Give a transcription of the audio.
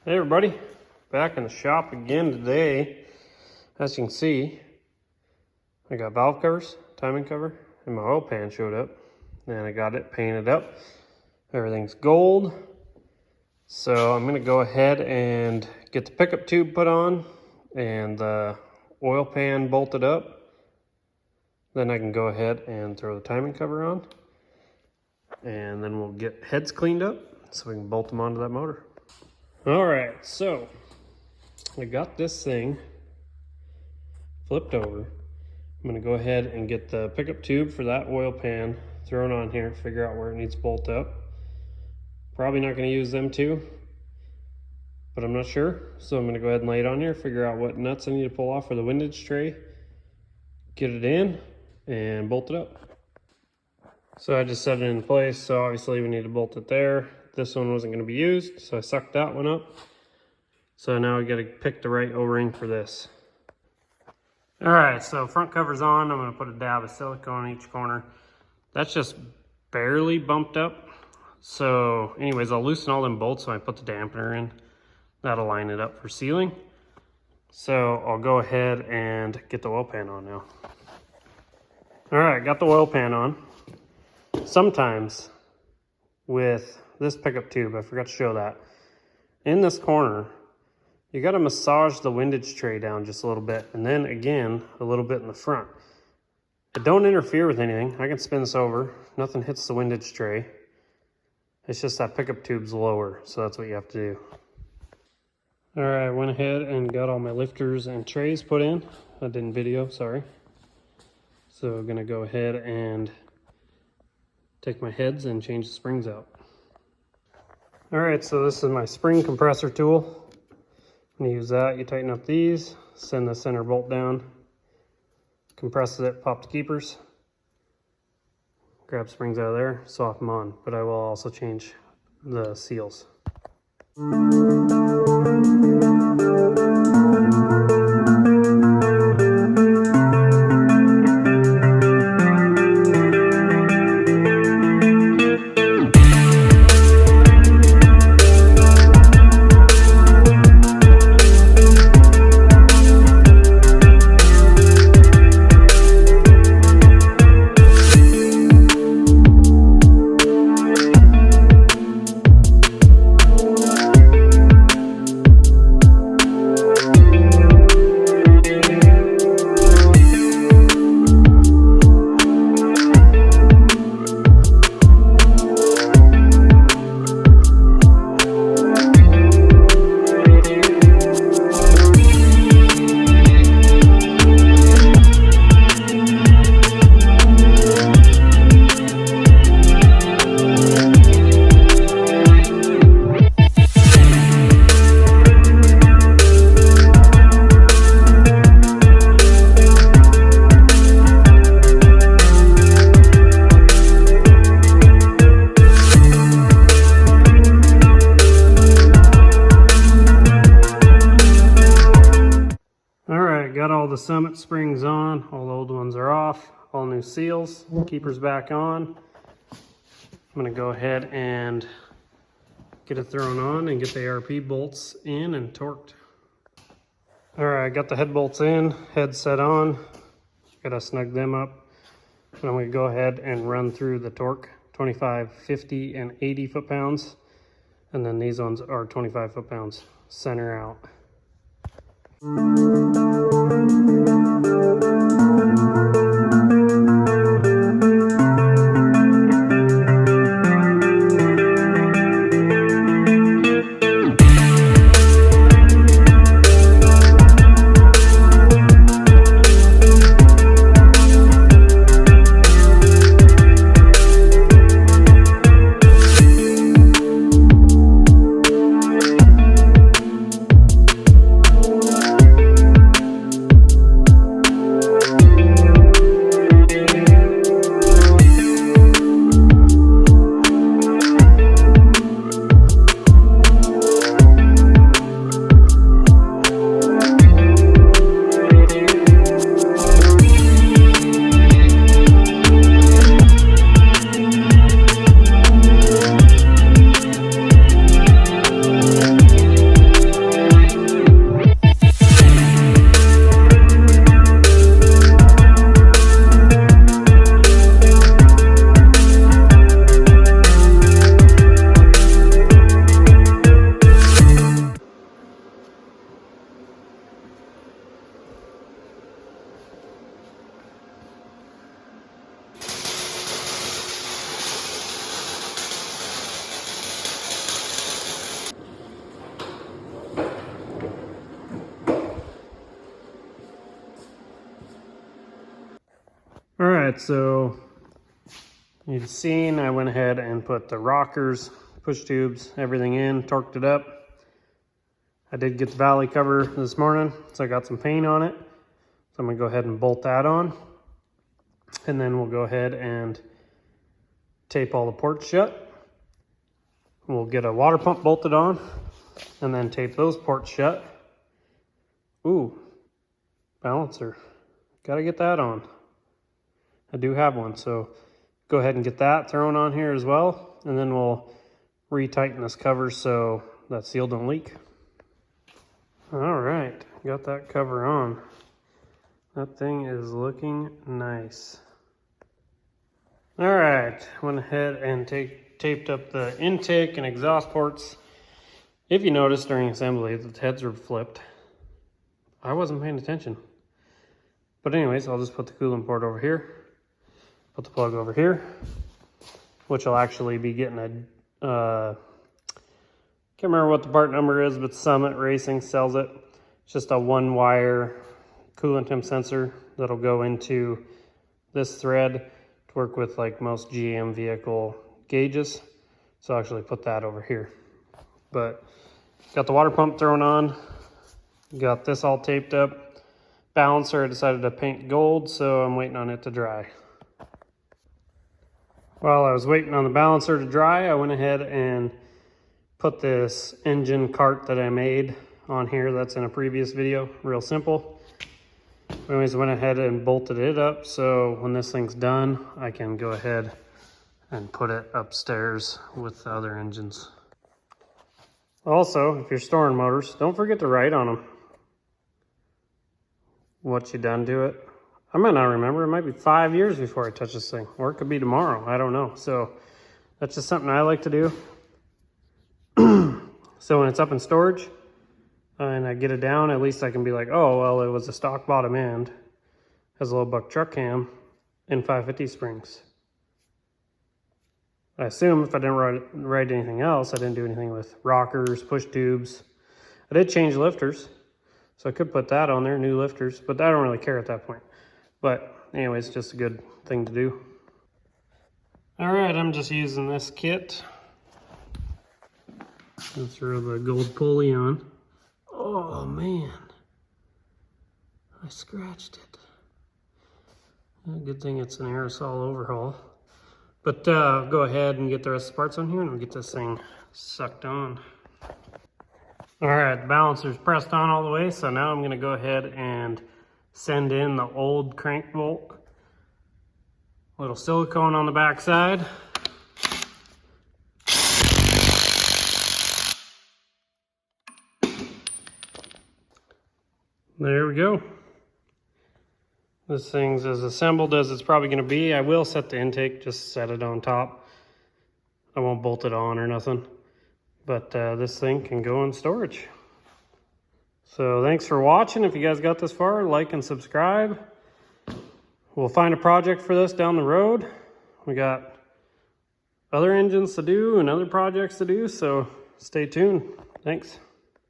Hey everybody, back in the shop again today. As you can see, I got valve covers, timing cover, and my oil pan showed up. And I got it painted up. Everything's gold. So I'm gonna go ahead and get the pickup tube put on and the oil pan bolted up. Then I can go ahead and throw the timing cover on. And then we'll get heads cleaned up so we can bolt them onto that motor. All right, so I got this thing flipped over. I'm gonna go ahead and get the pickup tube for that oil pan thrown on here, figure out where it needs to bolt up. Probably not gonna use them two, but I'm not sure. So I'm gonna go ahead and lay it on here, figure out what nuts I need to pull off for the windage tray, get it in, and bolt it up. So I just set it in place, so obviously we need to bolt it there. This one wasn't going to be used, so I sucked that one up. So now we got to pick the right O-ring for this. All right, so front cover's on. I'm going to put a dab of silicone on each corner. That's just barely bumped up. So anyways, I'll loosen all them bolts when I put the dampener in. That'll line it up for sealing. So I'll go ahead and get the oil pan on now. All right, got the oil pan on. Sometimes with this pickup tube, I forgot to show that, in this corner, you got to massage the windage tray down just a little bit, and then again, a little bit in the front. It don't interfere with anything. I can spin this over. Nothing hits the windage tray. It's just that pickup tube's lower, so that's what you have to do. All right, I went ahead and got all my lifters and trays put in. I didn't video, sorry. So I'm gonna go ahead and take my heads and change the springs out. All right, so this is my spring compressor tool. I'm gonna use that. You tighten up these, send the center bolt down, compress it, pop the keepers, grab springs out of there, soft them on, but I will also change the seals. Got all the Summit springs on, all the old ones are off, all new seals, keepers back on. I'm gonna go ahead and get it thrown on and get the ARP bolts in and torqued. All right, got the head bolts in, head set on, gotta snug them up. And I'm gonna go ahead and run through the torque, 25, 50, and 80 foot-pounds. And then these ones are 25 foot-pounds, center out. All right, so you've seen I went ahead and put the rockers, push tubes, everything in, torqued it up. I did get the valley cover this morning, so I got some paint on it. So I'm gonna go ahead and bolt that on. And then we'll go ahead and tape all the ports shut. We'll get a water pump bolted on and then tape those ports shut. Ooh, balancer. Gotta get that on. I do have one, so go ahead and get that thrown on here as well. And then we'll retighten this cover so that seal don't leak. All right, got that cover on. That thing is looking nice. All right, went ahead and taped up the intake and exhaust ports. If you noticed during assembly, the heads were flipped. I wasn't paying attention. But anyways, I'll just put the coolant port over here. Put the plug over here, which will actually be getting a, can't remember what the part number is, but Summit Racing sells it. It's just a 1-wire coolant temp sensor that'll go into this thread to work with like most GM vehicle gauges. So I'll actually put that over here. But got the water pump thrown on, got this all taped up. Balancer I decided to paint gold, so I'm waiting on it to dry. While I was waiting on the balancer to dry, I went ahead and put this engine cart that I made on here. That's in a previous video, real simple. Anyways, I went ahead and bolted it up, so when this thing's done, I can go ahead and put it upstairs with the other engines. Also, if you're storing motors, don't forget to write on them what you done to it. I might not remember. It might be 5 years before I touch this thing, or it could be tomorrow. I don't know. So that's just something I like to do. So when it's up in storage and I get it down, at least I can be like, oh, well, it was a stock bottom end, has a low buck truck cam, and 550 springs. I assume if I didn't write anything else, I didn't do anything with rockers, push tubes. I did change lifters, so I could put that on there, new lifters, but I don't really care at that point. But anyways, just a good thing to do. All right, I'm just using this kit. Let's throw the gold pulley on. Oh man, I scratched it. Good thing it's an aerosol overhaul. But go ahead and get the rest of the parts on here and we'll get this thing sucked on. All right, the balancer's pressed on all the way, so now I'm gonna go ahead and send in the old crank bolt. Little silicone on the back side. There we go. This thing's as assembled as it's probably going to be. I will set the intake, just set it on top. I won't bolt it on or nothing. But this thing can go in storage. So thanks for watching. If you guys got this far, like and subscribe. We'll find a project for this down the road. We got other engines to do and other projects to do, so stay tuned. Thanks.